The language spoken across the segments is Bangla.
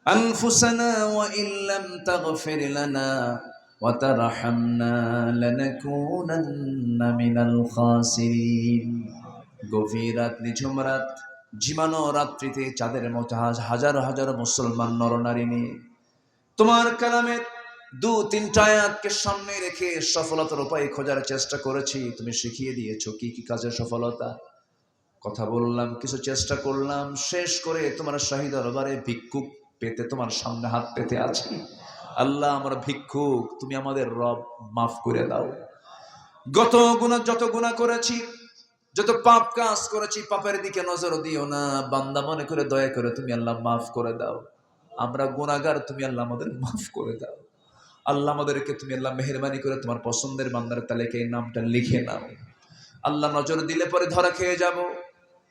أنفسنا وإن لم تغفر لنا وترحمنا لنكونن من الخاسرين। গভীর রাত, নিঝুম রাত, ঝিমানো রাত্রিতে চাঁদের মতো হাজার হাজার মুসলমান নরনারী নিয়ে তোমার কালামের দু তিনটা আয়াতকে সামনে রেখে সফলতার উপায় খোঁজার চেষ্টা করেছি। তুমি শিখিয়ে দিয়েছো কি কি কাজে সফলতা। কথা বললাম, কিছু চেষ্টা করলাম, শেষ করে তোমার শাহী দরবারে ভিক্ষুক পেতে তোমার সামনে হাত পেতে আছি। আল্লাহ, আমরা ভিক্ষুক, তুমি আমাদের রব, মাফ করে দাও। যত গুনাহ করেছি, যত পাপ কাজ করেছি, পাপের দিকে নজর দিও না। বান্দা মনে করে দয়া করে তুমি আল্লাহ মাফ করে দাও। আমরা গুনাহগার, তুমি আল্লাহ আমাদের মাফ করে দাও। আল্লাহ, আমাদেরকে তুমি আল্লাহ মেহেরবানি করে তোমার পছন্দের বান্দার তালিকায় এই নামটা লিখে নাও। আল্লাহ, নজর দিলে পরে ধরা খেয়ে যাব,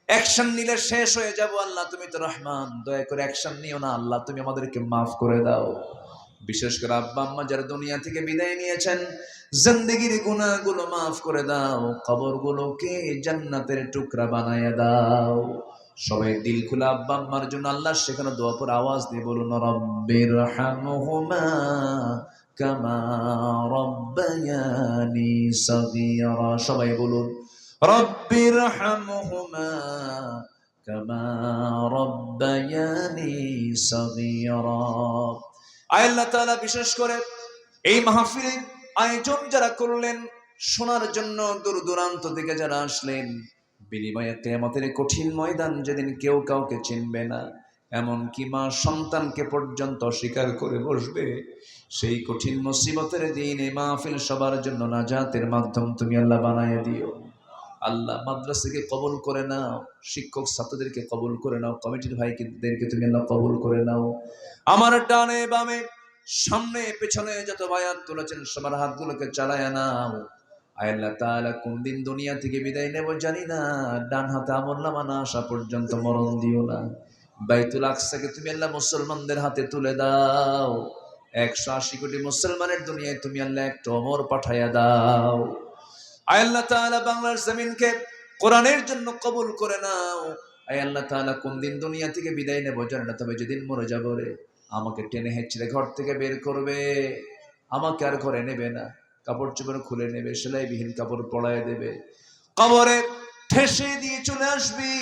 অ্যাকশন নিলে শেষ হয়ে যাব। আল্লাহ, তুমি তো রহমান, দয়া করে অ্যাকশন নিও না। আল্লাহ, তুমি আমাদেরকে মাফ করে দাও। বিশেষ করে আব্বা আম্মা যারা দুনিয়া থেকে বিদায় নিয়েছেন, জিন্দেগির গুনাহগুলো মাফ করে দাও, কবরগুলোকে জান্নাতের টুকরা বানায়া দাও। সবাই দিল খুলে আব্বা আম্মার জন্য আল্লাহ সেখানে দোয়া পর আওয়াজ দিয়ে বলুন, রব্বিরহামহুমা কামা রব্বায়ানি সগীরা। সবাই বলুন, রব্বিরহামহুমা কামা রব্বায়ানি সগীরা। আল্লাহ তাআলা বিশেষ করে এই মাহফিলের আয়োজন যারা করলেন, শোনার জন্য দূর দূরান্ত থেকে যারা আসলেন, বিনিময়ে কিয়ামতের কঠিন ময়দান যেদিন কেউ কাউকে চিনবে না, এমনকি মা সন্তানকে পর্যন্ত অস্বীকার করে বসবে, সেই কঠিন মুসিবতের দিন এই মাহফিল সবার জন্য নাজাতের মাধ্যম তুমি আল্লাহ বানায় দিও। আল্লাহ, মাদ্রাসাকে কবুল করে নাও, শিক্ষক ছাত্রদেরকে কবুল করে নাও, কমিটির ভাইদেরকে তুমি আল্লাহ কবুল করে নাও। আমার ডানে বামে সামনে পেছনে যত বায়াত তুলেছেন সবার হাতগুলোকে চালায় নাও। আল্লাহ তাআলা কোন দিন দুনিয়া থেকে বিদায় নেব জানি না, ডান হাতে আমলনামা না আসা পর্যন্ত মরণ দিও না। বাইতুল আকসাকে তুমি আল্লাহ মুসলমানদের হাতে তুলে দাও। 180 কোটি মুসলমানের দুনিয়ায় তুমি আল্লাহ একটা ওমর পাঠাইয়া দাও। আল্লাহ তাআলা বাংলার জমিনকে কোরআনের জন্য কবুল করে নাও। আল্লাহ তাআলা কোন দিন দুনিয়া থেকে বিদায় নেব জানি না, তবে যেদিন মরে যাব রে, আমাকে টেনে হেঁচড়ে ঘর থেকে বের করবে, আমাকে আর ঘরে নেবে না, কাপড় চোপড় খুলে নেবে, সেলাইবিহীন কাপড় পরায় দেবে, কবরে ঠেসে দিয়ে চলে আসবি।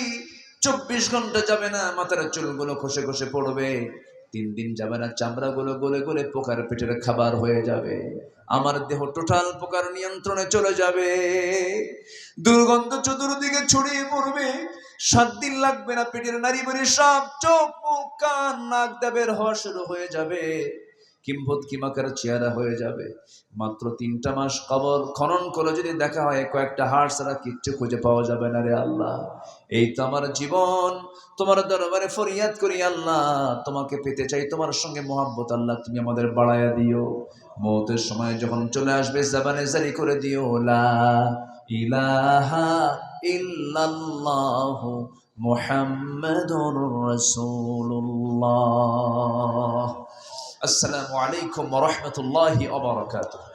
24 ঘন্টা যাবে না, মাথার চুলগুলো খসে খসে পড়বে। 3 দিন যাবে না, চামড়াগুলো গলে গলে পোকার পেটের খাবার হয়ে যাবে। আমার দেহ টোটাল পোকার নিয়ন্ত্রণে চলে যাবে। দুর্গন্ধ চতুর্দিকে ছড়িয়ে পড়বে। 7 দিন লাগবে না, পেটের নারী বড়ি সব চোখ মুখ কান নাক দাবের হওয়া শুরু হয়ে যাবে। কিম্ভূত কিমাকার চেহারা হয়ে যাবে। মাত্র 3টা মাস কবর খনন করে যদি দেখা হয়, কয়েকটা হাড় ছাড়া কিচ্ছু খুঁজে পাওয়া যাবে না রে আল্লাহ। এই তো আমার জীবন, তোমার দরবারে ফরিয়াদ করি আল্লাহ, তোমাকে পেতে চাই, তোমার সঙ্গে মোহাব্বত আল্লাহ তুমি আমাদের বাড়ায়া দিও। মওতের সময় যখন চলে আসবে জবানে জারি করে দিও, লা ইলাহা ইল্লাল্লাহু মুহাম্মাদুর রাসূলুল্লাহ। আসসালামু আলাইকুম ওয়া রাহমাতুল্লাহি ওয়া বারাকাতুহু।